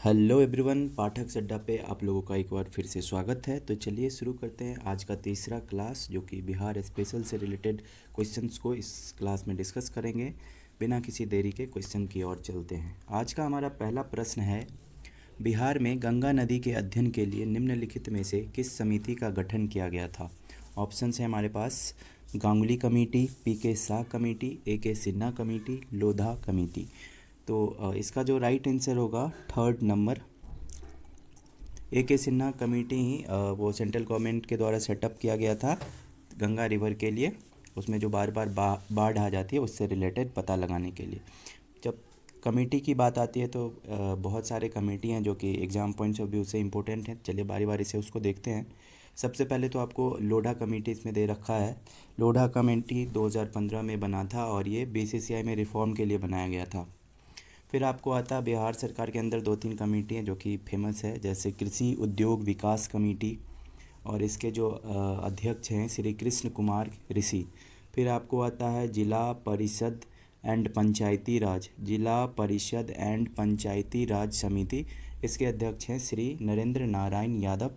Hello everyone, पाठक अड्डा पे आप लोगों का एक बार फिर से स्वागत है। तो चलिए शुरू करते हैं आज का तीसरा क्लास, जो कि बिहार स्पेशल से रिलेटेड क्वेश्चंस को इस क्लास में डिस्कस करेंगे। बिना किसी देरी के क्वेश्चन की ओर चलते हैं। आज का हमारा पहला प्रश्न है, बिहार में गंगा नदी के अध्ययन के लिए निम्नलिखित में से किस समिति का गठन किया गया था। ऑप्शंस है हमारे पास, Ganguly committee, P K. Shah committee, A K. Sinha committee, Lodha committee. तो इसका जो राइट आंसर होगा third number, A K. Sinha committee ही वो सेंट्रल गवर्नमेंट के द्वारा सेटअप किया गया था गंगा रिवर के लिए। उसमें जो बार बार बाढ़ आ जाती है उससे रिलेटेड पता लगाने के लिए। जब कमेटी की बात आती है तो बहुत सारे कमेटी हैं जो कि एग्ज़ाम पॉइंट्स ऑफ व्यू से इम्पोर्टेंट हैं। चलिए बारी बारी से उसको देखते हैं। सबसे पहले तो आपको लोढ़ा कमेटी इसमें दे रखा है। लोढ़ा कमेटी 2015 में बना था और ये बीसीसीआई में रिफॉर्म के लिए बनाया गया था। फिर आपको आता है बिहार सरकार के अंदर दो तीन कमेटी हैं जो कि फेमस है, जैसे कृषि उद्योग विकास कमेटी, और इसके जो अध्यक्ष हैं श्री कृष्ण कुमार ऋषि। फिर आपको आता है जिला परिषद एंड पंचायती राज, जिला परिषद एंड पंचायती राज समिति। इसके अध्यक्ष हैं श्री नरेंद्र नारायण यादव।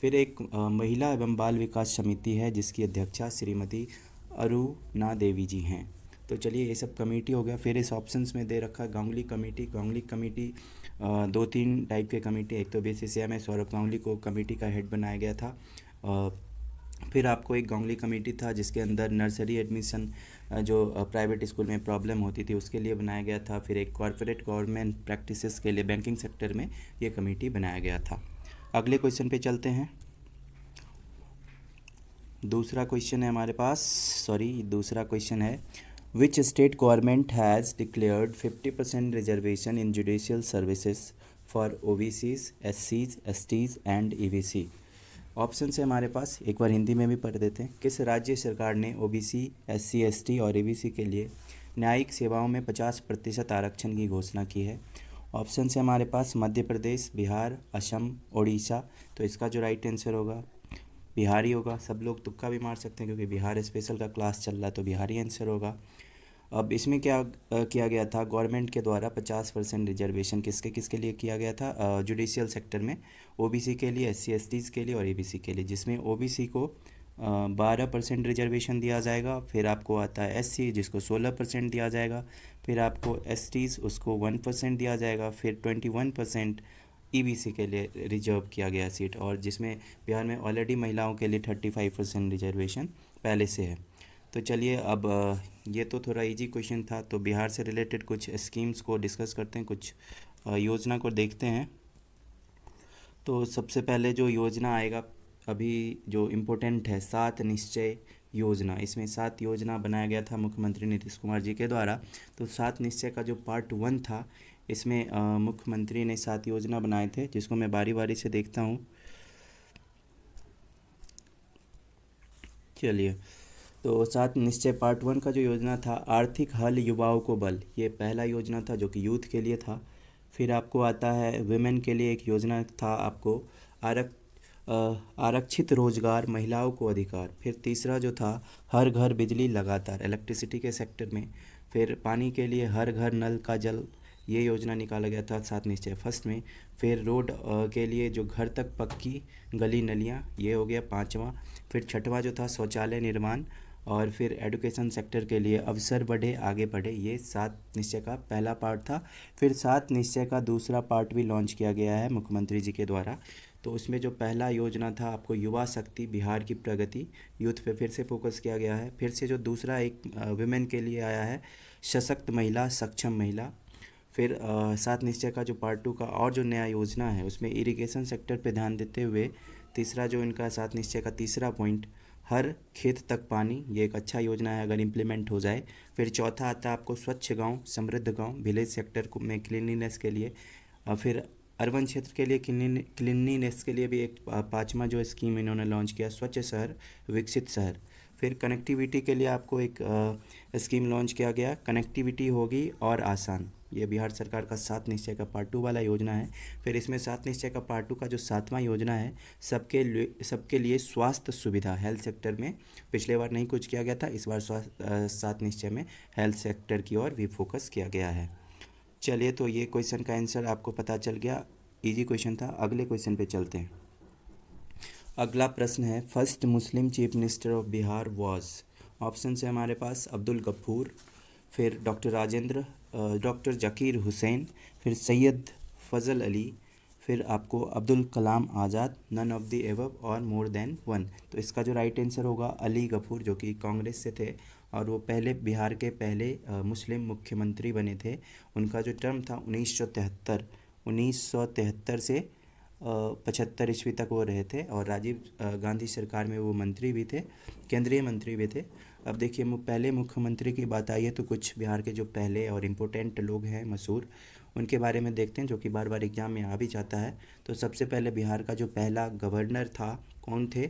फिर एक महिला एवं बाल विकास समिति है जिसकी अध्यक्षा श्रीमती अरुणा देवी जी हैं। तो चलिए ये सब कमेटी हो गया। फिर इस ऑप्शंस में दे रखा है गांगुली कमेटी। गांगुली कमेटी दो तीन टाइप के कमेटी, एक तो बीसीसीआई में सौरभ गांगुली को कमेटी का हेड बनाया गया था। फिर आपको एक गांगुली कमेटी था जिसके अंदर नर्सरी एडमिशन जो प्राइवेट स्कूल में प्रॉब्लम होती थी उसके लिए बनाया गया था। फिर एक कॉरपोरेट गवर्नमेंट प्रैक्टिसेस के लिए बैंकिंग सेक्टर में ये कमेटी बनाया गया था। अगले क्वेश्चन पे चलते हैं। दूसरा क्वेश्चन है हमारे पास, दूसरा क्वेश्चन है, which state government has declared 50% reservation in judicial services for OBCs, एससीज, एसटीज एंड ईबीसी। ऑप्शन है हमारे पास, एक बार हिंदी में भी पढ़ देते हैं। किस राज्य सरकार ने ओबीसी, एससी, एसटी और ईबीसी के लिए न्यायिक सेवाओं में 50% आरक्षण की घोषणा की है। ऑप्शन है हमारे पास मध्य प्रदेश, बिहार, असम, उड़ीसा। तो इसका जो राइट आंसर होगा बिहार ही होगा। सब लोग तुक्का भी मार सकते हैं क्योंकि बिहार स्पेशल का क्लास चल रहा है, तो बिहार ही आंसर होगा। अब इसमें क्या किया गया था, गवर्नमेंट के द्वारा 50% रिजर्वेशन किसके किसके लिए किया गया था, जुडिशियल सेक्टर में ओबीसी के लिए, एससी एसटीज़ के लिए और ईबीसी के लिए, जिसमें ओबीसी को 12% रिजर्वेशन दिया जाएगा। फिर आपको आता है एससी जिसको 16% दिया जाएगा। फिर आपको एसटीज़ उसको 1% दिया जाएगा। फिर 21% ईबीसी के लिए रिजर्व किया गया सीट, और जिसमें बिहार में ऑलरेडी महिलाओं के लिए 35% रिजर्वेशन पहले से है। तो चलिए अब ये तो थोड़ा इजी क्वेश्चन था, तो बिहार से रिलेटेड कुछ स्कीम्स को डिस्कस करते हैं, कुछ योजना को देखते हैं। तो सबसे पहले जो योजना आएगा अभी जो इम्पोर्टेंट है, 7 निश्चय योजना। इसमें 7 योजना बनाया गया था मुख्यमंत्री नीतीश कुमार जी के द्वारा। तो 7 निश्चय का जो पार्ट 1 था, इसमें मुख्यमंत्री ने 7 योजना बनाए थे, जिसको मैं बारी बारी से देखता हूँ। चलिए, तो 7 निश्चय पार्ट 1 का जो योजना था, आर्थिक हल युवाओं को बल, ये पहला योजना था जो कि यूथ के लिए था। फिर आपको आता है वुमेन के लिए एक योजना था, आपको आरक आरक्षित रोजगार, महिलाओं को अधिकार। फिर तीसरा जो था, हर घर बिजली लगातार, इलेक्ट्रिसिटी के सेक्टर में। फिर पानी के लिए हर घर नल का जल, ये योजना निकाला गया था 7 निश्चय फर्स्ट में। फिर रोड के लिए जो घर तक पक्की गली नलियाँ, ये हो गया 5वां। फिर 6वां जो था शौचालय निर्माण। और फिर एजुकेशन सेक्टर के लिए अवसर बढ़े आगे बढ़े, ये 7 निश्चय का पहला पार्ट था। फिर 7 निश्चय का दूसरा पार्ट भी लॉन्च किया गया है मुख्यमंत्री जी के द्वारा। तो उसमें जो पहला योजना था आपको युवा शक्ति, बिहार की प्रगति, यूथ पे फिर से फोकस किया गया है। फिर से जो दूसरा एक वुमेन के लिए आया है, सशक्त महिला, सक्षम महिला। फिर 7 निश्चय का जो पार्ट 2 का और जो नया योजना है उसमें इरिगेशन सेक्टर पे ध्यान देते हुए तीसरा जो इनका 7 निश्चय का तीसरा पॉइंट, हर खेत तक पानी, ये एक अच्छा योजना है अगर इम्प्लीमेंट हो जाए। फिर चौथा आता है आपको स्वच्छ गांव, समृद्ध गांव, विलेज सेक्टर को में क्लीनिनेस के लिए। फिर अर्बन क्षेत्र के लिए क्लीनिनेस के लिए भी एक 5वां जो स्कीम इन्होंने लॉन्च किया, स्वच्छ शहर विकसित शहर। फिर कनेक्टिविटी के लिए आपको एक स्कीम लॉन्च किया गया, कनेक्टिविटी होगी और आसान। ये बिहार सरकार का 7 निश्चय का पार्ट 2 वाला योजना है। फिर इसमें 7 निश्चय का पार्ट 2 का जो 7वां योजना है, सबके लिए स्वास्थ्य सुविधा, हेल्थ सेक्टर में पिछले बार नहीं कुछ किया गया था, इस बार 7 निश्चय में हेल्थ सेक्टर की ओर भी फोकस किया गया है। चलिए, तो ये क्वेश्चन का आंसर आपको पता चल गया। इजी क्वेश्चन था। अगले क्वेश्चन पे चलते हैं। अगला प्रश्न है, first Muslim chief minister of Bihar was. Option है हमारे पास अब्दुल गफूर, फिर डॉक्टर राजेंद्र, डॉक्टर जकीर हुसैन, फिर सैयद फजल अली, फिर आपको Abdul Kalam Azad, none of the above और मोर देन वन। तो इसका जो राइट आंसर होगा अली गफूर, जो कि कांग्रेस से थे और वो पहले बिहार के पहले मुस्लिम मुख्यमंत्री बने थे। उनका जो टर्म था 1973 से 75 ईस्वी तक वो रहे थे और राजीव गांधी सरकार में वो मंत्री भी थे, केंद्रीय मंत्री भी थे। अब देखिए पहले मुख्यमंत्री की बात आई है तो कुछ बिहार के जो पहले और इम्पोर्टेंट लोग हैं मशहूर, उनके बारे में देखते हैं, जो कि बार बार एग्जाम में आ भी जाता है। तो सबसे पहले बिहार का जो पहला गवर्नर था कौन थे?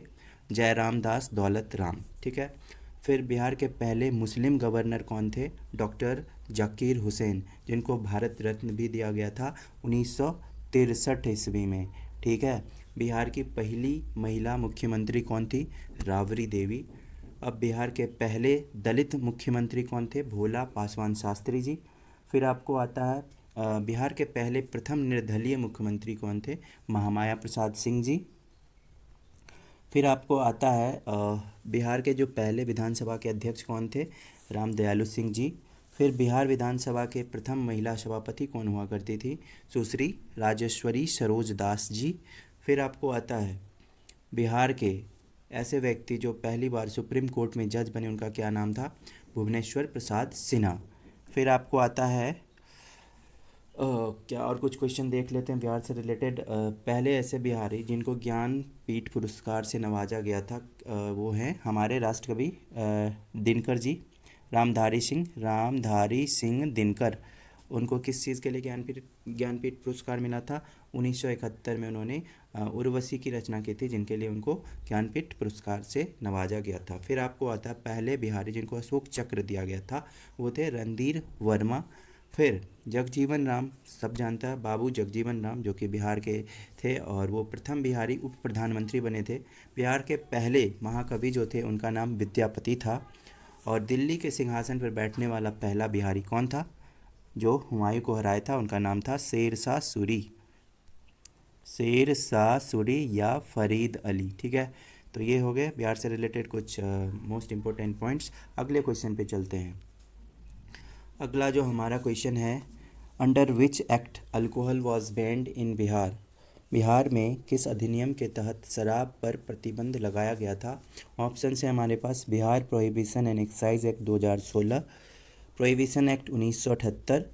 जयराम दास दौलत राम, ठीक है। फिर बिहार के पहले मुस्लिम गवर्नर कौन थे? डॉक्टर जाकिर हुसैन, जिनको भारत रत्न भी दिया गया था 1963 ईस्वी में, ठीक है। बिहार की पहली महिला मुख्यमंत्री कौन थी? राबड़ी देवी। अब बिहार के पहले दलित मुख्यमंत्री कौन थे? भोला पासवान शास्त्री जी। फिर आपको आता है बिहार के पहले प्रथम निर्दलीय मुख्यमंत्री कौन थे? महामाया प्रसाद सिंह जी। फिर आपको आता है बिहार के जो पहले विधानसभा के अध्यक्ष कौन थे? राम दयालु सिंह जी। फिर बिहार विधानसभा के प्रथम महिला सभापति कौन हुआ करती थी? सुश्री राजेश्वरी सरोज दास जी। फिर आपको आता है बिहार के ऐसे व्यक्ति जो पहली बार सुप्रीम कोर्ट में जज बने, उनका क्या नाम था? भुवनेश्वर प्रसाद सिन्हा। फिर आपको आता है क्या और कुछ क्वेश्चन देख लेते हैं बिहार से रिलेटेड। पहले ऐसे बिहारी जिनको ज्ञानपीठ पुरस्कार से नवाजा गया था वो हैं हमारे राष्ट्रकवि दिनकर जी, रामधारी सिंह दिनकर। उनको किस चीज़ के लिए ज्ञानपीठ पुरस्कार मिला था? 1971 में उन्होंने उर्वशी की रचना की थी, जिनके लिए उनको ज्ञानपीठ पुरस्कार से नवाजा गया था। फिर आपको आता है पहले बिहारी जिनको अशोक चक्र दिया गया था, वो थे रणधीर वर्मा। फिर जगजीवन राम, सब जानता है बाबू जगजीवन राम, जो कि बिहार के थे और वो प्रथम बिहारी उप प्रधानमंत्री बने थे। बिहार के पहले महाकवि जो थे उनका नाम विद्यापति था। और दिल्ली के सिंहासन पर बैठने वाला पहला बिहारी कौन था जो हुमायूं को हराया था? उनका नाम था शेरशाह सूरी या फरीद अली, ठीक है। तो ये हो गए बिहार से रिलेटेड कुछ मोस्ट इम्पोर्टेंट पॉइंट्स। अगले क्वेश्चन पे चलते हैं। अगला जो हमारा क्वेश्चन है, under which act alcohol was banned in Bihar. Bihar में किस अधिनियम के तहत शराब पर प्रतिबंध लगाया गया था? ऑप्शन है हमारे पास Bihar prohibition and excise act 2016, prohibition act 1978,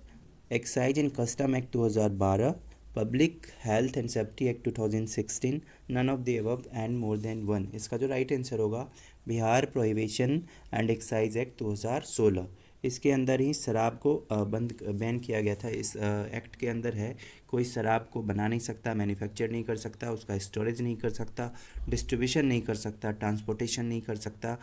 excise and custom act 2012, public health and safety act 2016, none of the above and more than one. इसका जो राइट आंसर होगा Bihar prohibition and excise act 2016। इसके अंदर ही शराब को बैन किया गया था। इस एक्ट के अंदर है कोई शराब को बना नहीं सकता, मैन्युफैक्चर नहीं कर सकता, उसका स्टोरेज नहीं कर सकता, डिस्ट्रीब्यूशन नहीं कर सकता, ट्रांसपोर्टेशन नहीं कर सकता,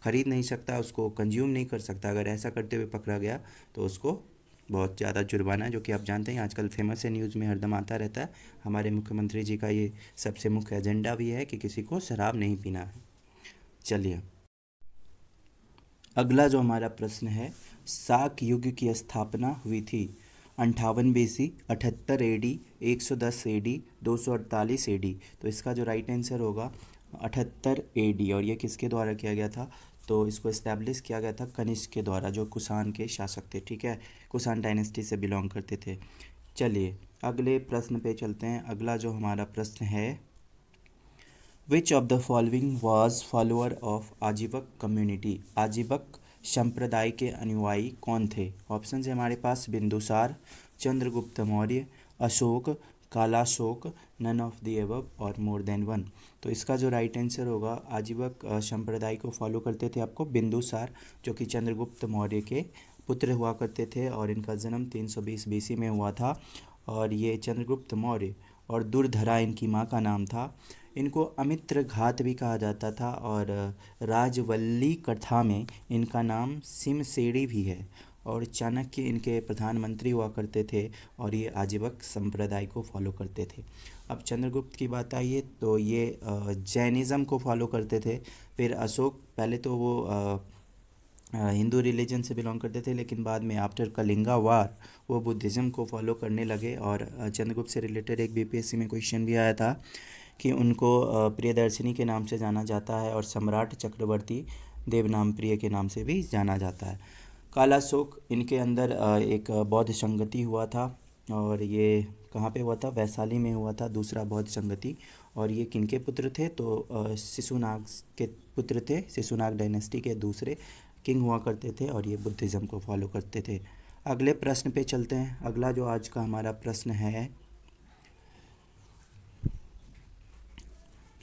खरीद नहीं सकता, उसको कंज्यूम नहीं कर सकता। अगर ऐसा करते हुए पकड़ा गया तो उसको बहुत ज़्यादा जुर्माना, जो कि आप जानते हैं आजकल फेमस है, न्यूज़ में हरदम आता रहता है। हमारे मुख्यमंत्री जी का ये सबसे मुख्य एजेंडा भी है कि किसी को शराब नहीं पीना है। चलिए अगला जो हमारा प्रश्न है, शाक युग की स्थापना हुई थी 58 BC, 78 AD, 110 AD, 248 AD। तो इसका जो राइट आंसर होगा 78 AD। और ये किसके द्वारा किया गया था? तो इसको इस्टेब्लिश किया गया था कनिष्क के द्वारा, जो कुषाण के शासक थे, ठीक है, कुषाण डायनेस्टी से बिलोंग करते थे। चलिए अगले प्रश्न पे चलते हैं। अगला जो हमारा प्रश्न है, which of the following was follower of Ajivika community. Ajivika संप्रदाय के अनुयायी कौन थे? ऑप्शन है हमारे पास Bindusara, Chandragupta Maurya, Ashoka, Kalashoka, none of the above और मोर देन वन। तो इसका जो राइट आंसर होगा, आजीवक संप्रदाय को फॉलो करते थे आपको बिंदुसार, जो कि चंद्रगुप्त मौर्य के पुत्र हुआ करते थे और इनका जन्म 320 BC में हुआ था। और ये चंद्रगुप्त मौर्य और दुर्धरा इनकी माँ का नाम था। इनको अमित्र घात भी कहा जाता था और राजवल्ली कथा में इनका नाम सिमसेड़ी भी है। और चाणक्य इनके प्रधानमंत्री हुआ करते थे और ये आजीवक संप्रदाय को फॉलो करते थे। अब चंद्रगुप्त की बात आई है तो ये जैनिज़्म को फॉलो करते थे। फिर अशोक, पहले तो वो हिंदू रिलीजन से बिलोंग करते थे, लेकिन बाद में आफ्टर कलिंगा वार वो बुद्धिज़्म को फॉलो करने लगे। और चंद्रगुप्त से रिलेटेड एक बीपीएससी में क्वेश्चन भी आया था कि उनको प्रियदर्शिनी के नाम से जाना जाता है और सम्राट चक्रवर्ती देवनामप्रिय के नाम से भी जाना जाता है। काला शोक, इनके अंदर एक बौद्ध संगति हुआ था, और ये कहाँ पे हुआ था? वैशाली में हुआ था, दूसरा बौद्ध संगति। और ये किनके पुत्र थे? तो शिशुनाग के पुत्र थे। शिशुनाग डायनेस्टी के दूसरे किंग हुआ करते थे, और ये बुद्धिज़्म को फॉलो करते थे। अगले प्रश्न पे चलते हैं। अगला जो आज का हमारा प्रश्न है,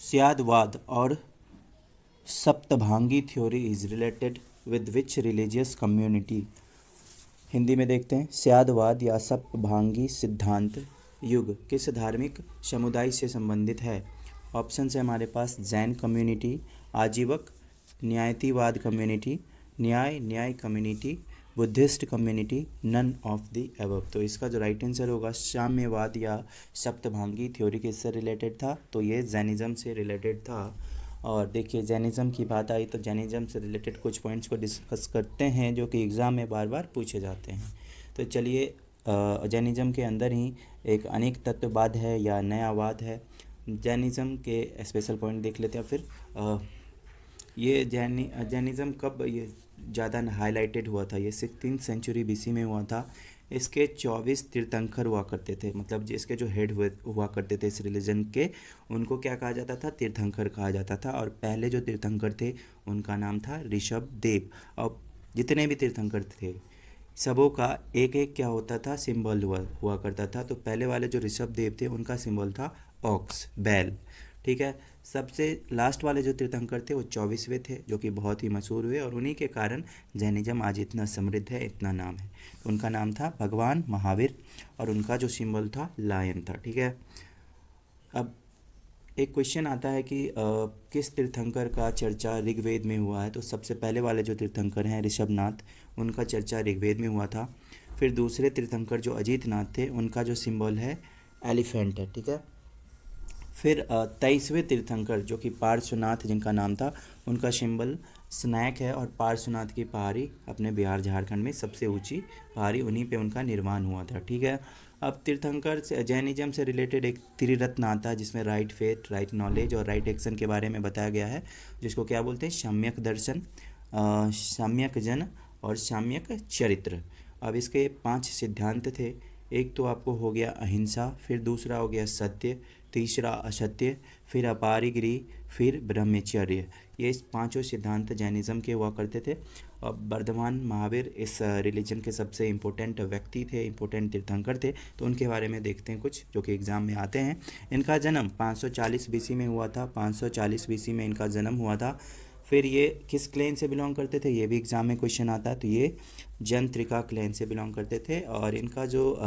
स्यादवाद और Saptabhangi theory is related with which religious community. Hindi में देखते हैं, स्यादवाद या सप्तभांगी सिद्धांत युग किस धार्मिक समुदाय से संबंधित है? ऑप्शन है हमारे पास जैन कम्युनिटी, आजीवक न्यायतिवाद community, Nyaya community, Buddhist community, none of the above. तो इसका जो राइट आंसर होगा, साम्यवाद या सप्तभांगी थ्योरी किससे रिलेटेड था? तो ये जैनिज़्म से रिलेटेड था। और देखिए, जैनिज़्म की बात आई तो जैनिज़्म से रिलेटेड कुछ पॉइंट्स को डिस्कस करते हैं जो कि एग्ज़ाम में बार बार पूछे जाते हैं। तो चलिए, जैनिज़्म के अंदर ही एक अनेक तत्ववाद है या नयावाद है। जैनिज़्म के स्पेशल पॉइंट देख लेते हैं। फिर ये जैनिज़्म कब ये ज़्यादा हाईलाइटेड हुआ था? ये 16th सेंचुरी बीसी में हुआ था। इसके 24 तीर्थंकर हुआ करते थे, मतलब जिसके जो हेड हुआ करते थे इस रिलीजन के, उनको क्या कहा जाता था? तीर्थंकर कहा जाता था। और पहले जो तीर्थंकर थे उनका नाम था ऋषभ देव। और जितने भी तीर्थंकर थे सबों का एक एक क्या होता था? सिंबल हुआ करता था। तो पहले वाले जो ऋषभ देव थे उनका सिंबल था ऑक्स, बैल। ठीक है। सबसे लास्ट वाले जो तीर्थंकर थे वो 24वें थे, जो कि बहुत ही मशहूर हुए, और उन्हीं के कारण जैनिज्म आज इतना समृद्ध है, इतना नाम है। तो उनका नाम था भगवान महावीर, और उनका जो सिंबल था लायन था। ठीक है। अब एक क्वेश्चन आता है कि किस तीर्थंकर का चर्चा ऋग्वेद में हुआ है? तो सबसे पहले वाले जो तीर्थंकर हैं ऋषभनाथ, उनका चर्चा ऋग्वेद में हुआ था। फिर दूसरे तीर्थंकर जो अजीतनाथ थे, उनका जो सिंबल है एलिफेंट है। ठीक है। फिर 23वें तीर्थंकर जो कि पार्श्वनाथ जिनका नाम था, उनका सिंबल स्नैक है। और पार्श्वनाथ की पहाड़ी अपने बिहार झारखंड में सबसे ऊंची पहाड़ी, उन्हीं पे उनका निर्माण हुआ था। ठीक है। अब तीर्थंकर से जैनिज्म से रिलेटेड एक त्रिरत्न आता है, जिसमें राइट फेथ, राइट नॉलेज और राइट एक्शन के बारे में बताया गया है, जिसको क्या बोलते हैं? सम्यक दर्शन, सम्यक जन और सम्यक चरित्र। अब इसके 5 सिद्धांत थे। एक तो आपको हो गया अहिंसा, फिर दूसरा हो गया सत्य, तीसरा असत्य, फिर अपारिग्री, फिर ब्रह्मचर्य। ये पांचों सिद्धांत जैनिज्म के हुआ करते थे। और वर्धमान महावीर इस रिलीजन के सबसे इम्पोर्टेंट व्यक्ति थे, इम्पोर्टेंट तीर्थंकर थे। तो उनके बारे में देखते हैं कुछ, जो कि एग्ज़ाम में आते हैं। इनका जन्म 540 बीसी में हुआ था। 540 बीसी में इनका जन्म हुआ था। फिर ये किस क्लैन से बिलोंग करते थे? ये भी एग्ज़ाम में क्वेश्चन आता है। तो ये जंत्रिका क्लैन से बिलोंग करते थे। और इनका जो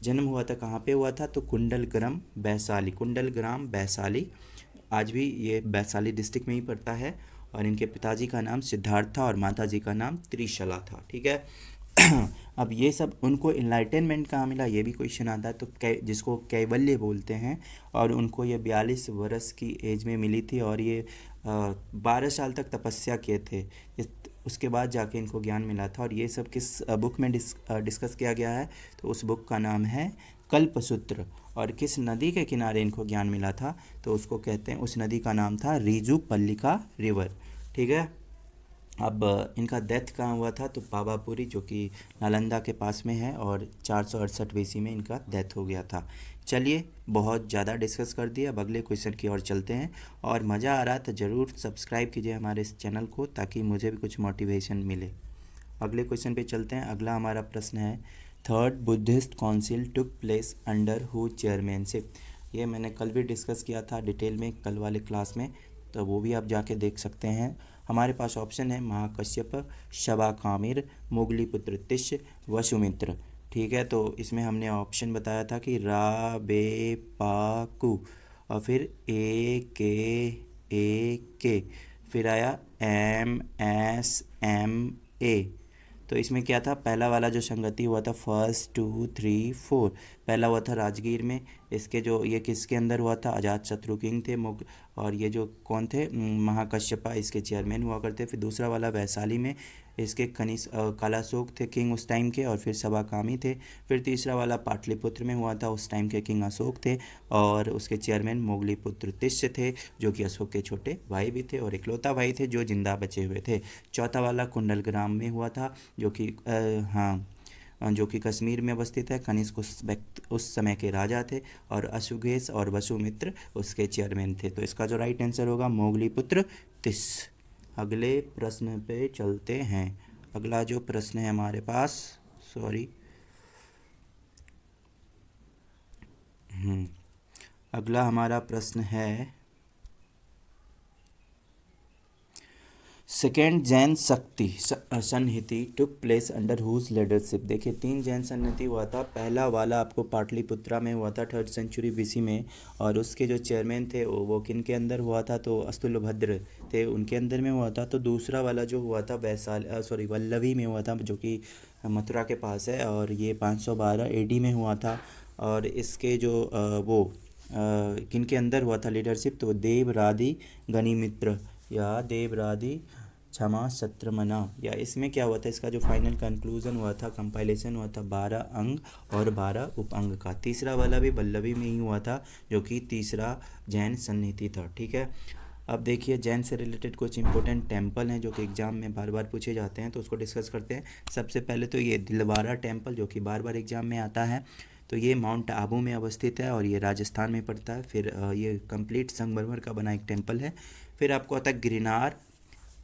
जन्म हुआ था, कहाँ पे हुआ था? तो कुंडलग्राम वैशाली, कुंडलग्राम वैशाली, आज भी ये वैशाली डिस्ट्रिक्ट में ही पड़ता है। और इनके पिताजी का नाम सिद्धार्थ था और माताजी का नाम त्रिशला था। ठीक है। अब ये सब उनको इनलाइटनमेंट कहाँ मिला? ये भी क्वेश्चन आता है। तो जिसको कैवल्य बोलते हैं, और उनको ये 42 वर्ष की एज में मिली थी, और ये 12 साल तक तपस्या किए थे। उसके बाद जाके इनको ज्ञान मिला था। और ये सब किस बुक में डिस्कस किया गया है? तो उस बुक का नाम है कल्पसूत्र। और किस नदी के किनारे इनको ज्ञान मिला था? तो उसको कहते हैं, उस नदी का नाम था रीजू पल्लिका रिवर। ठीक है। अब इनका डेथ कहाँ हुआ था? तो पावापुरी, जो कि नालंदा के पास में है, और 468 बीसी में इनका डेथ हो गया था। चलिए, बहुत ज़्यादा डिस्कस कर दिया। अब अगले क्वेश्चन की ओर चलते हैं। और मज़ा आ रहा तो ज़रूर सब्सक्राइब कीजिए हमारे इस चैनल को, ताकि मुझे भी कुछ मोटिवेशन मिले। अगले क्वेश्चन पे चलते हैं। अगला हमारा प्रश्न है, third Buddhist council took place under who chairmanship. ये मैंने कल भी डिस्कस किया था डिटेल में, कल वाले क्लास में, तो वो भी आप जाके देख सकते हैं। हमारे पास ऑप्शन है महाकश्यप, शबाकामिर, मुगलीपुत्र तिष्य, वसुमित्र। ठीक है। तो इसमें हमने ऑप्शन बताया था कि राबेपाकु, और फिर ए के, फिर आया MSMA। तो इसमें क्या था? पहला वाला जो संगति हुआ था 1, 2, 3, 4, पहला हुआ था राजगीर में। इसके जो ये किसके अंदर हुआ था, अजातशत्रु किंग थे मुग, और ये जो कौन थे, महाकश्यपा इसके चेयरमैन हुआ करते। फिर दूसरा वाला वैशाली में, इसके कालाशोक थे किंग उस टाइम के, और फिर सवाकामी थे। फिर तीसरा वाला पाटलिपुत्र में हुआ था, उस टाइम के किंग अशोक थे, और उसके चेयरमैन मोगलीपुत्र तिष्य थे, जो कि अशोक के छोटे भाई भी थे और इकलौता भाई थे जो जिंदा बचे हुए थे। चौथा वाला कुंडलग्राम में हुआ था, जो कि जो कि कश्मीर में अवस्थित है। कनिष्क उस समय के राजा थे, और अश्वघेष और वसुमित्र उसके चेयरमैन थे। तो इसका जो राइट आंसर होगा मोगलीपुत्र तिष्य। अगले प्रश्न पे चलते हैं। अगला जो प्रश्न है हमारे पास, सॉरी, अगला हमारा प्रश्न है, सेकेंड जैन शक्ति सन्निधि took place under whose leadership. देखिए 3 जैन सन्निधि हुआ था। पहला वाला आपको पाटलिपुत्रा में हुआ था 3rd सेंचुरी बीसी में, और उसके जो चेयरमैन थे वो किन के अंदर हुआ था, तो अस्तुलभद्र थे, उनके अंदर में हुआ था। तो दूसरा वाला जो हुआ था वल्लभी में हुआ था, जो कि मथुरा के पास है, और ये 512 एडी में हुआ था। और इसके जो किन के अंदर हुआ था लीडरशिप, तो देवरादि गनिमित्र या देवरादि क्षमा सत्रमना, या इसमें क्या हुआ था, इसका जो फाइनल कंक्लूजन हुआ था, कंपाइलेशन हुआ था 12 अंग और 12 उपअंग का। तीसरा वाला भी वल्लभी में ही हुआ था, जो कि तीसरा जैन सन्निधि था। ठीक है, अब देखिए जैन से रिलेटेड कुछ इंपॉर्टेंट टेम्पल हैं जो कि एग्ज़ाम में बार बार पूछे जाते हैं, तो उसको डिस्कस करते हैं। सबसे पहले तो ये दिलवारा टेम्पल, जो कि बार बार एग्ज़ाम में आता है, तो ये माउंट आबू में अवस्थित है और ये राजस्थान में पड़ता है। फिर ये कंप्लीट संगमरमर का बना एक टेम्पल है। फिर आपको आता है गिरनार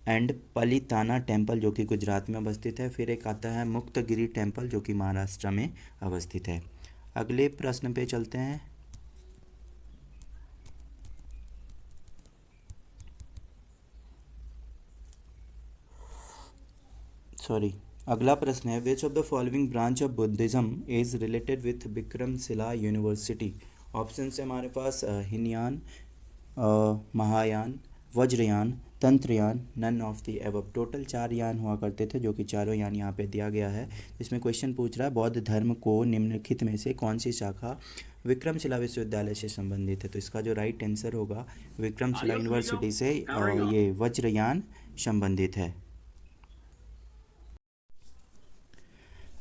एंड पलिताना टेम्पल, जो कि गुजरात में अवस्थित है। फिर एक आता है मुक्तगिरी टेम्पल, जो कि महाराष्ट्र में अवस्थित है। अगले प्रश्न पे चलते हैं। सॉरी, अगला प्रश्न है, which of the following branch of Buddhism is related with Vikramshila university. Option है हमारे पास Hinayana, Mahayana, Vajrayana, Tantrayana, none of the above. Total 4 यान हुआ करते थे, जो कि चारों यान यहाँ पे दिया गया है। इसमें क्वेश्चन पूछ रहा है बौद्ध धर्म को निम्नलिखित में से कौन सी शाखा विक्रमशिला विश्वविद्यालय से संबंधित है। तो इसका जो राइट आंसर होगा, विक्रमशिला यूनिवर्सिटी से ये वज्रयान संबंधित है।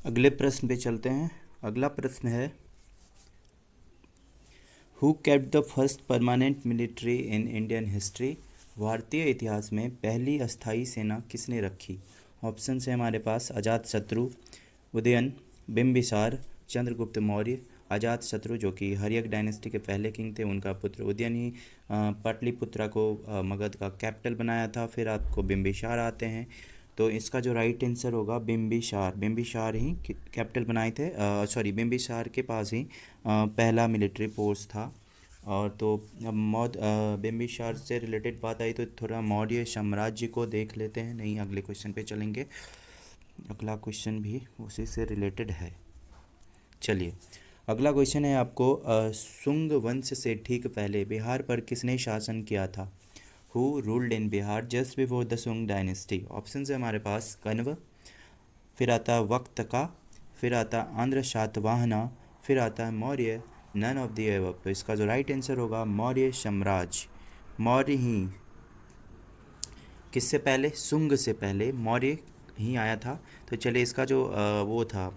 अगले प्रश्न पे चलते हैं। अगला प्रश्न है, who kept the first permanent military in Indian history. भारतीय इतिहास में पहली अस्थाई सेना किसने रखी। ऑप्शन है हमारे पास अजातशत्रु, उदयन, बिंबिसार, चंद्रगुप्त मौर्य। अजातशत्रु जो कि हर्यक डायनेस्टी के पहले किंग थे, उनका पुत्र उदयन ही पाटलिपुत्रा को मगध का कैपिटल बनाया था। फिर आपको बिंबिसार आते हैं, तो इसका जो राइट आंसर होगा बिंबिसार ही कैपिटल बनाए थे। सॉरी, बिंबिसार के पास ही पहला मिलिट्री पोस्ट था। और तो अब बिंबिसार से रिलेटेड बात आई तो थोड़ा मौर्य साम्राज्य को देख लेते हैं। नहीं, अगले क्वेश्चन पे चलेंगे। अगला क्वेश्चन भी उसी से रिलेटेड है। चलिए, अगला क्वेश्चन है आपको, सुंग वंश से ठीक पहले बिहार पर किसने शासन किया था। Who ruled in Bihar just before the सुंग डायनेस्टी। ऑप्शन है हमारे पास कण्व, फिर आता है वक्त का, फिर आता है आंध्र सातवाहना, फिर आता है Maurya, none of the above. तो इसका जो राइट आंसर होगा मौर्य साम्राज्य। मौर्य ही किससे पहले, सुंग से पहले मौर्य ही आया था। तो चलिए इसका जो वो था,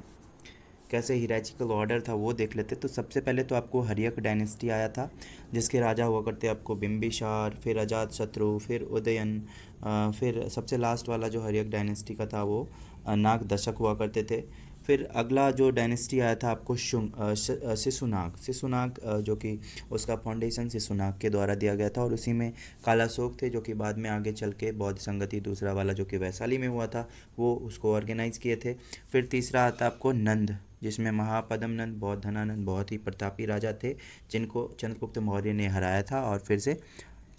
कैसे हिराचिकल ऑर्डर था वो देख लेते। तो सबसे पहले तो आपको हर्यक डायनेस्टी आया था, जिसके राजा हुआ करते आपको बिंबिसार, फिर अजातशत्रु, फिर उदयन, फिर सबसे लास्ट वाला जो हर्यक डायनेस्टी का था वो नागदशक हुआ करते थे। फिर अगला जो डायनेस्टी आया था आपको शिशुनाग, जो कि उसका फाउंडेशन शिशुनाग के द्वारा दिया गया था, और उसी में कालाशोक थे, जो कि बाद में आगे चल के बौद्ध संगति दूसरा वाला जो कि वैशाली में हुआ था वो उसको ऑर्गेनाइज किए थे। फिर तीसरा आता आपको नंद, जिसमें महापद्म नंद, बौद्ध धनानंद बहुत ही प्रतापी राजा थे, जिनको चंद्रगुप्त मौर्य ने हराया था, और फिर से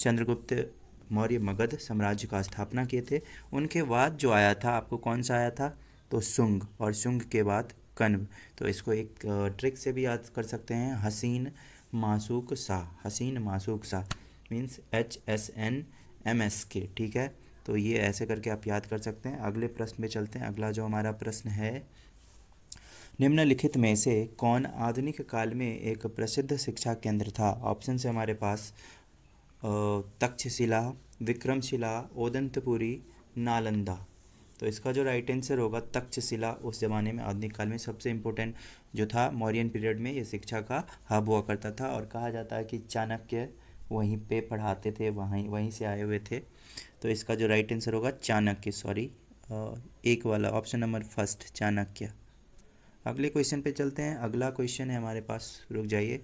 चंद्रगुप्त मौर्य मगध साम्राज्य का स्थापना किए थे। उनके बाद जो आया था आपको कौन सा आया था, तो सुंग, और सुंग के बाद कण्व। तो इसको एक ट्रिक से भी याद कर सकते हैं, हसीन मासूक शाह। हसीन मासूक शाह मीन्स HSNMSK। ठीक है, तो ये ऐसे करके आप याद कर सकते हैं। अगले प्रश्न पे चलते हैं। अगला जो हमारा प्रश्न है, निम्नलिखित में से कौन आधुनिक काल में एक प्रसिद्ध शिक्षा केंद्र था? ऑप्शन है हमारे पास तक्षशिला, विक्रमशिला, ओदंतपुरी, नालंदा। तो इसका जो राइट आंसर होगा तक्षशिला उस ज़माने में आधुनिक काल में सबसे इम्पोर्टेंट जो था मौर्यन पीरियड में ये शिक्षा का हब हुआ करता था, और कहा जाता है कि चाणक्य वहीं पे पढ़ाते थे, वहीं से आए हुए थे। तो इसका जो राइट आंसर होगा चाणक्य, सॉरी एक वाला ऑप्शन नंबर फर्स्ट चाणक्य। अगले क्वेश्चन पे चलते हैं। अगला क्वेश्चन है हमारे पास, रुक जाइए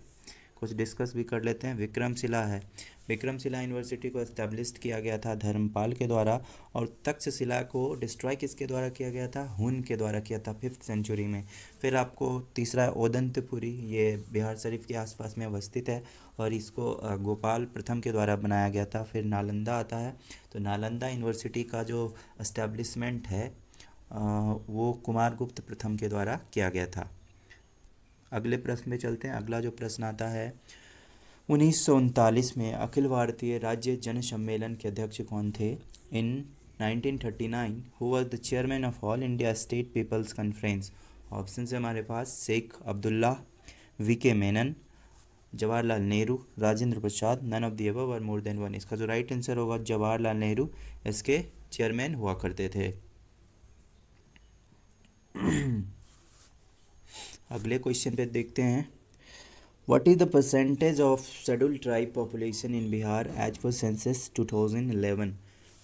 कुछ डिस्कस भी कर लेते हैं। विक्रमशिला है, विक्रमशिला यूनिवर्सिटी को एस्टेब्लिश्ड किया गया था धर्मपाल के द्वारा, और तक्षशिला को डिस्ट्रॉय किसके द्वारा किया गया था? हुन के द्वारा किया था 5th सेंचुरी में। फिर आपको तीसरा है ओदंतपुरी, ये बिहार शरीफ के आसपास में अवस्थित है और इसको गोपाल प्रथम के द्वारा बनाया गया था। फिर नालंदा आता है, तो नालंदा यूनिवर्सिटी का जो एस्टेब्लिशमेंट है वो कुमारगुप्त प्रथम के द्वारा किया गया था। अगले प्रश्न में चलते हैं। अगला जो प्रश्न आता है 1939 में अखिल भारतीय राज्य जन सम्मेलन के अध्यक्ष कौन थे? In 1939 who was the chairman of all India state people's conference? Option है हमारे पास Sheikh Abdullah, V K. Menon, Jawaharlal Nehru, Rajendra Prasad, none of the above और मोर देन वन। इसका जो राइट आंसर होगा जवाहरलाल नेहरू इसके चेयरमैन हुआ करते थे। अगले क्वेश्चन पे देखते हैं। What is the percentage of scheduled tribe population in Bihar as per census 2011?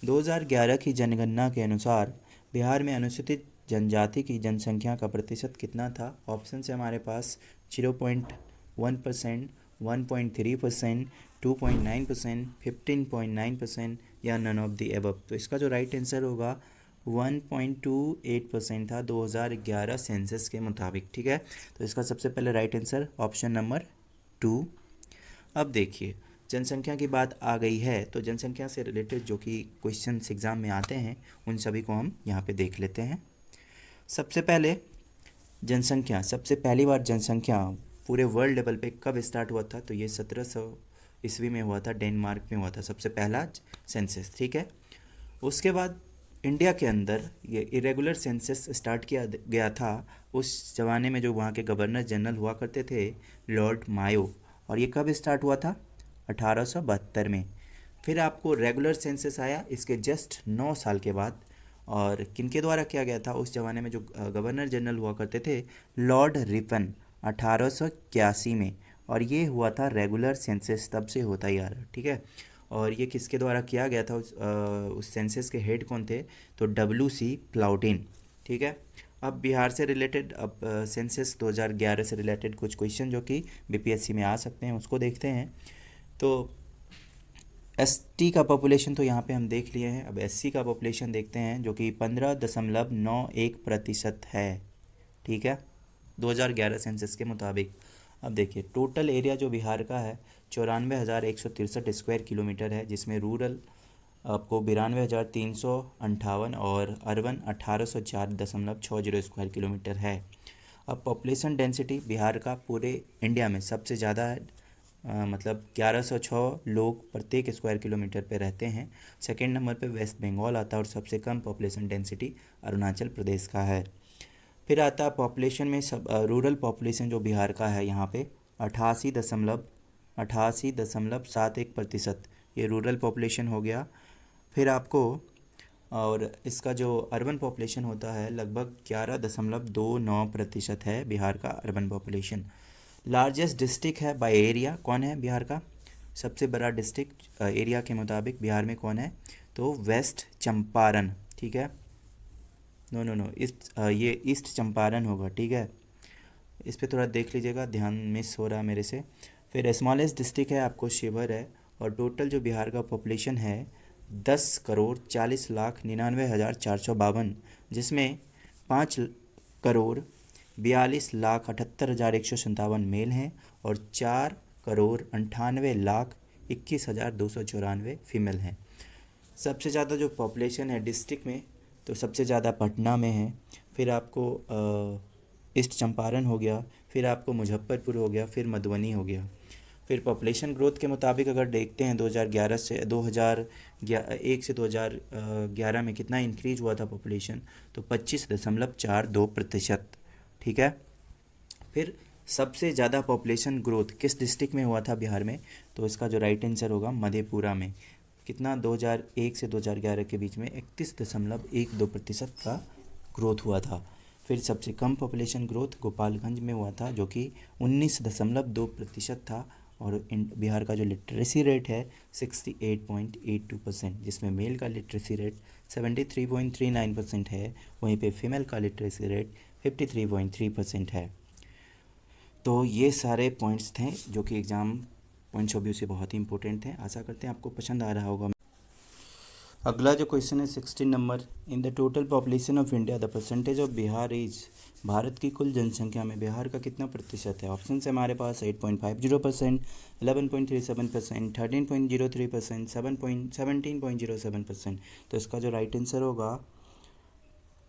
2011 की जनगणना के अनुसार बिहार में अनुसूचित जनजाति की जनसंख्या का प्रतिशत कितना था? ऑप्शन है हमारे पास 0.1%, 1.3%, 2.9%, 15.9% या नन ऑफ द एबव। तो इसका जो राइट आंसर होगा 1.28% था 2011 सेंसस के मुताबिक। ठीक है, तो इसका सबसे पहले राइट आंसर ऑप्शन नंबर 2। अब देखिए जनसंख्या की बात आ गई है, तो जनसंख्या से रिलेटेड जो कि क्वेश्चंस एग्ज़ाम में आते हैं उन सभी को हम यहाँ पे देख लेते हैं। सबसे पहले जनसंख्या, सबसे पहली बार जनसंख्या पूरे वर्ल्ड लेवल पे कब स्टार्ट हुआ था? तो ये 1700 ईस्वी में हुआ था, डेनमार्क में हुआ था सबसे पहला सेंसस। ठीक है, उसके बाद इंडिया के अंदर ये इरेगुलर सेंसस स्टार्ट किया गया था उस ज़माने में जो वहाँ के गवर्नर जनरल हुआ करते थे लॉर्ड मायो, और ये कब स्टार्ट हुआ था? 1872 में। फिर आपको रेगुलर सेंसस आया इसके जस्ट 9 साल के बाद, और किनके द्वारा किया गया था? उस ज़माने में जो गवर्नर जनरल हुआ करते थे लॉर्ड रिपन 1881 में, और ये हुआ था रेगुलर सेंसस, तब से होता ही आ रहा। ठीक है, और ये किसके द्वारा किया गया था? उस सेंसस के हेड कौन थे? तो W.C. प्लाउटिन। ठीक है, अब बिहार से रिलेटेड, अब सेंसस 2011 से रिलेटेड कुछ क्वेश्चन जो कि BPSC में आ सकते हैं उसको देखते हैं। तो ST का पॉपुलेशन तो यहाँ पे हम देख लिए हैं, अब SC का पॉपुलेशन देखते हैं जो कि 15.91% है। ठीक है, 2011 सेंसस के मुताबिक। अब देखिए टोटल एरिया जो बिहार का है 94,163 स्क्वायर किलोमीटर है, जिसमें रूरल आपको 92,358 और अर्बन 1804.60 स्क्वायर किलोमीटर है। अब पॉपुलेशन डेंसिटी बिहार का पूरे इंडिया में सबसे ज़्यादा है, मतलब 1106 लोग प्रत्येक स्क्वायर किलोमीटर पे रहते हैं। सेकेंड नंबर पे वेस्ट बंगाल आता है और सबसे कम पॉपुलेशन डेंसिटी अरुणाचल प्रदेश का है। फिर आता है पॉपुलेशन में सब रूरल पॉपुलेशन जो बिहार का है यहाँ पे 88.71%, ये रूरल पॉपुलेशन हो गया। फिर आपको और इसका जो अर्बन पॉपुलेशन होता है लगभग 11.29% है बिहार का अर्बन पॉपुलेशन। लार्जेस्ट डिस्ट्रिक्ट है बाय एरिया, कौन है बिहार का सबसे बड़ा डिस्ट्रिक्ट एरिया के मुताबिक बिहार में कौन है? तो वेस्ट चंपारण। ठीक है, नो ये ईस्ट चंपारण होगा। ठीक है, इस पे थोड़ा देख लीजिएगा, ध्यान मिस हो रहा है मेरे से। फिर स्मॉलेस्ट डिस्ट्रिक्ट है आपको शिवहर है, और टोटल जो बिहार का पॉपुलेशन है 10,40,99,452, जिसमें 5,42,78,157 मेल हैं और 4,98,21,294 फीमेल हैं। सबसे ज़्यादा जो पॉपुलेशन है डिस्ट्रिक्ट में, तो सबसे ज़्यादा पटना में है, फिर आपको ईस्ट चंपारण हो गया, फिर आपको मुजफ्फरपुर हो गया, फिर मधुबनी हो गया। फिर पॉपुलेशन ग्रोथ के मुताबिक अगर देखते हैं 2011 से 2001 से 2011 में कितना इंक्रीज हुआ था पॉपुलेशन, तो 25.42%। ठीक है, फिर सबसे ज़्यादा पॉपुलेशन ग्रोथ किस डिस्ट्रिक्ट में हुआ था बिहार में, तो इसका जो राइट आंसर होगा मधेपुरा में। कितना 2001 से 2011 के बीच में 31.12% का ग्रोथ हुआ था। फिर सबसे कम पॉपुलेशन ग्रोथ गोपालगंज में हुआ था जो कि 19.2% था। और बिहार का जो लिटरेसी रेट है 68.82%, जिसमें मेल का लिटरेसी रेट 73.39% है, वहीं पे फीमेल का लिटरेसी रेट 53.3% है। तो ये सारे पॉइंट्स थे जो कि एग्ज़ाम पॉइंट्स ऑफ व्यू से बहुत ही इंपॉर्टेंट थे। आशा करते हैं आपको पसंद आ रहा होगा। अगला जो क्वेश्चन है 16 number, in the total population of India the percentage of Bihar is, Bharat की कुल जनसंख्या में बिहार का कितना प्रतिशत है। ऑप्शन है हमारे पास 8.50%, 11.37%, 13.03%, 17.07%। तो इसका जो राइट आंसर होगा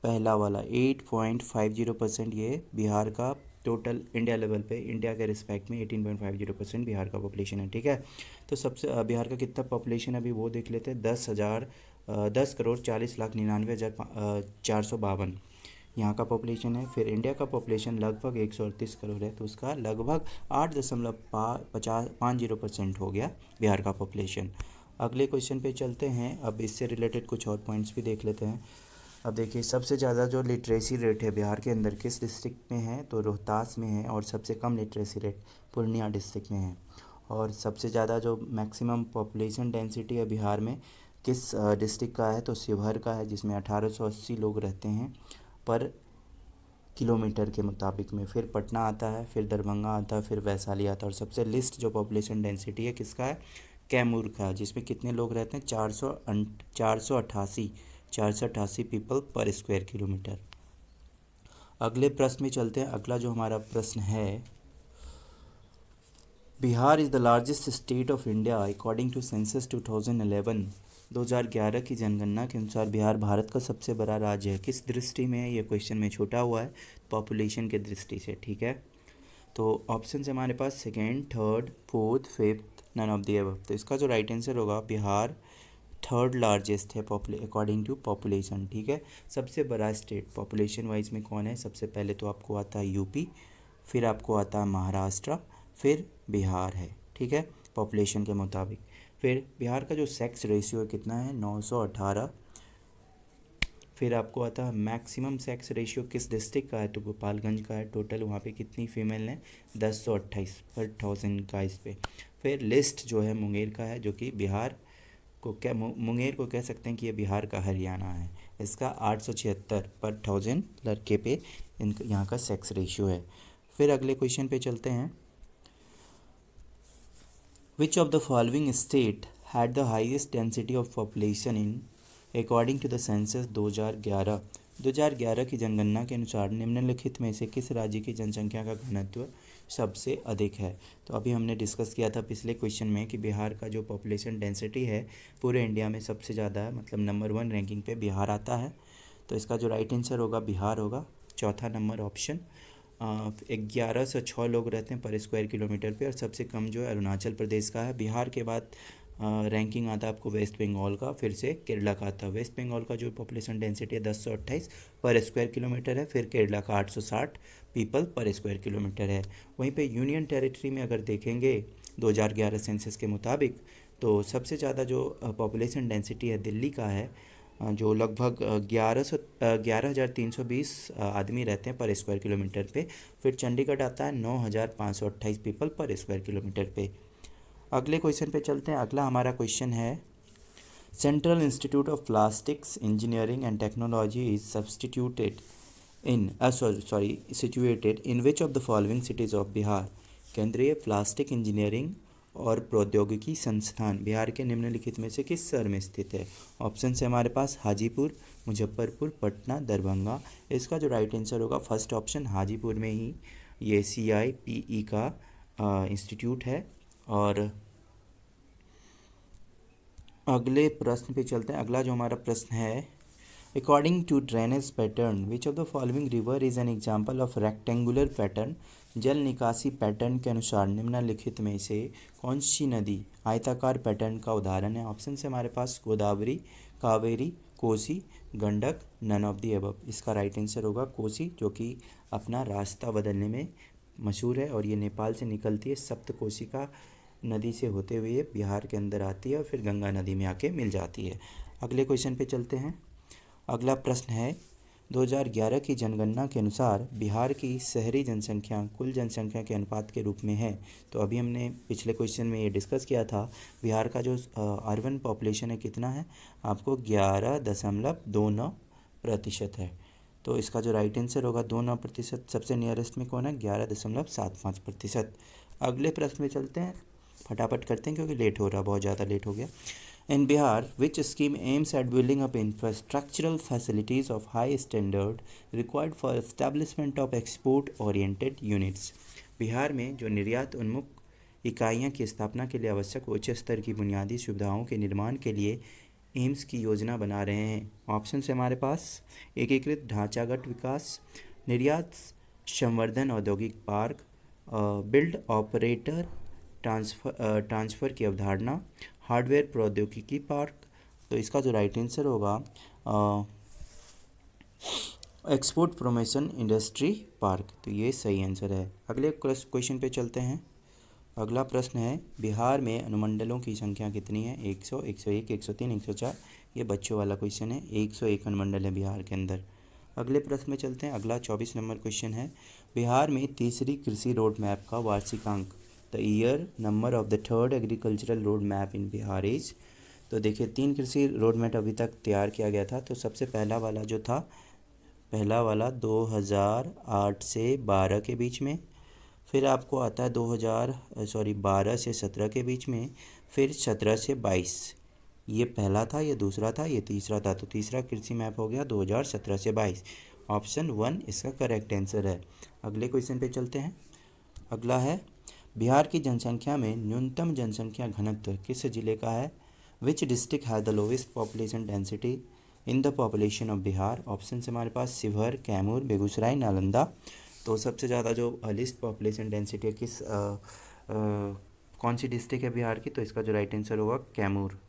पहला वाला 8.50%। ये बिहार का टोटल इंडिया लेवल पे, इंडिया के रिस्पेक्ट में 18.50% बिहार का पॉपुलेशन है। ठीक है, तो सबसे बिहार का कितना पॉपुलेशन है अभी वो देख लेते हैं। 10,40,99,452 यहाँ का पॉपुलेशन है। फिर इंडिया का पॉपुलेशन लगभग 138 करोड़ है, तो उसका लगभग 8.50% हो गया बिहार का पॉपुलेशन। अगले क्वेश्चन पे चलते हैं। अब इससे रिलेटेड कुछ और पॉइंट्स भी देख लेते हैं। अब देखिए सबसे ज़्यादा जो लिटरेसी रेट है बिहार के अंदर किस डिस्ट्रिक्ट में है, तो रोहतास में है। और सबसे कम लिटरेसी रेट पूर्णिया डिस्ट्रिक्ट में है। और सबसे ज़्यादा जो मैक्सिमम पॉपुलेशन डेंसिटी है बिहार में किस डिस्ट्रिक्ट का है, तो शिवहर का है, जिसमें 1880 लोग रहते हैं पर किलोमीटर के मुताबिक में। फिर पटना आता है, फिर दरभंगा आता है, फिर वैशाली आता है। और सबसे लिस्ट जो पॉपुलेशन डेंसिटी है किसका है, कैमूर का, जिसमें कितने लोग रहते हैं 488 पीपल पर स्क्वायर किलोमीटर। अगले प्रश्न में चलते हैं। अगला जो हमारा प्रश्न है, Bihar is the largest state of India according to census 2011। 2011 की जनगणना के अनुसार बिहार भारत का सबसे बड़ा राज्य है। किस दृष्टि में है, ये क्वेश्चन में छूटा हुआ है, पॉपुलेशन के दृष्टि से। ठीक है, तो ऑप्शन है हमारे पास second, third, fourth, fifth, none of the above. तो इसका जो राइट आंसर होगा बिहार थर्ड लार्जेस्ट है अकॉर्डिंग टू पॉपुलेशन। ठीक है, सबसे बड़ा स्टेट पॉपुलेशन वाइज में कौन है, सबसे पहले तो आपको आता है यूपी, फिर आपको आता है महाराष्ट्र, फिर बिहार है। ठीक है, पॉपुलेशन के मुताबिक। फिर बिहार का जो सेक्स रेशियो है कितना है, 918। फिर आपको आता है मैक्सिमम सेक्स रेशियो किस डिस्ट्रिक्ट का है, तो गोपालगंज का है। टोटल वहाँ पे कितनी फीमेल हैं, 1028 पर 1000 का इस पे। फिर लिस्ट जो है मुंगेर का है, जो कि बिहार को क्या मुंगेर को कह सकते हैं कि ये बिहार का हरियाणा है। इसका 876 पर 1000 लड़के पे यहाँ का सेक्स रेशियो है। फिर अगले क्वेश्चन पे चलते हैं। Which of the following state had the highest density of population in according to the census 2011। 2011 की जनगणना के अनुसार निम्नलिखित में से किस राज्य की जनसंख्या का घनत्व सबसे अधिक है। तो अभी हमने डिस्कस किया था पिछले क्वेश्चन में कि बिहार का जो पॉपुलेशन डेंसिटी है पूरे इंडिया में सबसे ज़्यादा है, मतलब नंबर 1 रैंकिंग पे बिहार आता है। तो इसका जो राइट आंसर होगा बिहार होगा, चौथा नंबर ऑप्शन। 1106 लोग रहते हैं पर स्क्वायर किलोमीटर पे। और सबसे कम जो है अरुणाचल प्रदेश का है। बिहार के बाद रैंकिंग आता है आपको वेस्ट बंगाल का, फिर से केरला का आता है। वेस्ट बंगाल का जो पॉपुलेशन डेंसिटी है 1028 पर स्क्वायर किलोमीटर है। फिर केरला का 860 पीपल पर स्क्वायर किलोमीटर है। वहीं पे यूनियन टेरिटरी में अगर देखेंगे 2011 सेंसस के मुताबिक, तो सबसे ज़्यादा जो पॉपुलेशन डेंसिटी है दिल्ली का है, जो लगभग 11,320 आदमी रहते हैं पर स्क्वायर किलोमीटर पे। फिर चंडीगढ़ आता है 9,528 पीपल पर स्क्वायर किलोमीटर पे। अगले क्वेश्चन पे चलते हैं। अगला हमारा क्वेश्चन है, central institute of plastics engineering and technology is situated in which of the following cities of Bihar. केंद्रीय प्लास्टिक इंजीनियरिंग और प्रौद्योगिकी संस्थान बिहार के निम्नलिखित में से किस शहर में स्थित है। ऑप्शन है हमारे पास हाजीपुर, मुजफ्फरपुर, पटना, दरभंगा। इसका जो राइट आंसर होगा फर्स्ट ऑप्शन, हाजीपुर में ही ये CIPE का इंस्टीट्यूट है। और अगले प्रश्न पे चलते हैं। अगला जो हमारा प्रश्न है, according to drainage pattern which of the following river is an example of rectangular pattern. जल निकासी पैटर्न के अनुसार निम्नलिखित में से कौन सी नदी आयताकार पैटर्न का उदाहरण है। ऑप्शन है हमारे पास Godavari, Kaveri, Kosi, Gandak, none of the above. इसका राइट आंसर होगा कोसी, जो कि अपना रास्ता बदलने में मशहूर है और ये नेपाल से निकलती है, सप्तकोशिका नदी से होते हुए बिहार के अंदर आती है और फिर गंगा नदी में आके मिल जाती है। अगले क्वेश्चन पे चलते हैं। अगला प्रश्न है 2011 की जनगणना के अनुसार बिहार की शहरी जनसंख्या कुल जनसंख्या के अनुपात के रूप में है। तो अभी हमने पिछले क्वेश्चन में ये डिस्कस किया था, बिहार का जो अर्बन पॉपुलेशन है कितना है, आपको 11.29% है। तो इसका जो राइट आंसर होगा 29%, सबसे नियरेस्ट में कौन है, 11.75%। अगले प्रश्न में चलते हैं, फटाफट करते हैं क्योंकि लेट हो रहा, बहुत ज़्यादा लेट हो गया। In Bihar, which scheme aims at building up infrastructural facilities of high standard required for establishment of export-oriented units? Bihar में जो निर्यात उन्मुख इकाइयों की स्थापना के लिए आवश्यक उच्च स्तर की बुनियादी सुविधाओं के निर्माण के लिए एम्स की योजना बना रहे हैं। ऑप्शन है हमारे पास, एकीकृत ढांचागत विकास, निर्यात संवर्धन औद्योगिक पार्क, बिल्ड ऑपरेटर ट्रांसफ़र की अवधारणा, हार्डवेयर प्रौद्योगिकी पार्क। तो इसका जो राइट आंसर होगा एक्सपोर्ट प्रमोशन इंडस्ट्री पार्क। तो ये सही आंसर है। अगले क्वेश्चन पे चलते हैं। अगला प्रश्न है, बिहार में अनुमंडलों की संख्या कितनी है? 100, 101, 103, 104। ये बच्चों वाला क्वेश्चन है। 101 अनुमंडल है बिहार के अंदर। अगले प्रश्न में चलते हैं। अगला 24 नंबर क्वेश्चन है, बिहार में तीसरी कृषि रोड मैप का वार्षिकांक, the year number of the third agricultural road map in Bihar is. तो देखिए 3 कृषि रोड मैप अभी तक तैयार किया गया था। तो सबसे पहला वाला जो था, पहला वाला 2008 से 12 के बीच में, फिर आपको आता है 12 से 17 के बीच में, फिर 17 से 22। ये पहला था, ये दूसरा था, ये तीसरा था। तो तीसरा कृषि मैप हो गया 2017 से 22। ऑप्शन 1 इसका करेक्ट आंसर है। अगले क्वेश्चन पे चलते हैं। अगला है, बिहार की जनसंख्या में न्यूनतम जनसंख्या घनत्व किस जिले का है? Which district has the lowest population density in the population of Bihar? Option से हमारे पास शिवहर, कैमूर, बेगूसराय, नालंदा। तो सबसे ज़्यादा जो लिस्ट पॉपुलेशन डेंसिटी है कौन सी डिस्ट्रिक्ट है बिहार की? तो इसका जो राइट आंसर होगा कैमूर।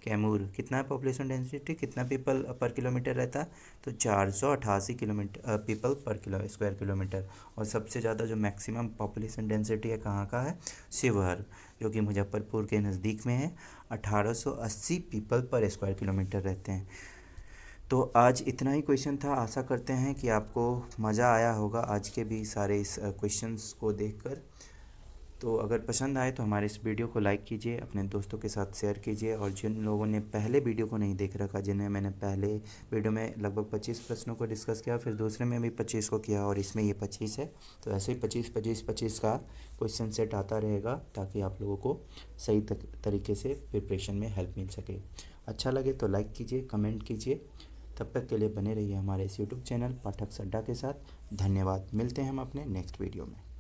कैमूर कितना है पॉपुलेशन डेंसिटी, कितना पीपल पर किलोमीटर रहता है? तो 488 पीपल पर स्क्वायर किलोमीटर। और सबसे ज़्यादा जो मैक्सिमम पॉपुलेशन डेंसिटी है कहाँ का है? शिवहर, जो कि मुजफ्फरपुर के नज़दीक में है। 1880 पीपल पर स्क्वायर किलोमीटर रहते हैं। तो आज इतना ही क्वेश्चन था। आशा करते हैं कि आपको मज़ा आया होगा आज के भी सारे इस क्वेश्चंस को देखकर। तो अगर पसंद आए तो हमारे इस वीडियो को लाइक कीजिए, अपने दोस्तों के साथ शेयर कीजिए। और जिन लोगों ने पहले वीडियो को नहीं देख रखा, जिन्हें मैंने पहले वीडियो में लगभग 25 प्रश्नों को डिस्कस किया, फिर दूसरे में भी 25 को किया और इसमें ये 25 है, तो ऐसे ही 25 का क्वेश्चन सेट आता रहेगा ताकि आप लोगों को सही तरीके से प्रिपरेशन में हेल्प मिल सके। अच्छा लगे तो लाइक कीजिए, कमेंट कीजिए। तब तक के लिए बने रहिए हमारे इस यूट्यूब चैनल पाठक अड्डा के साथ। धन्यवाद। मिलते हैं हम अपने नेक्स्ट वीडियो में।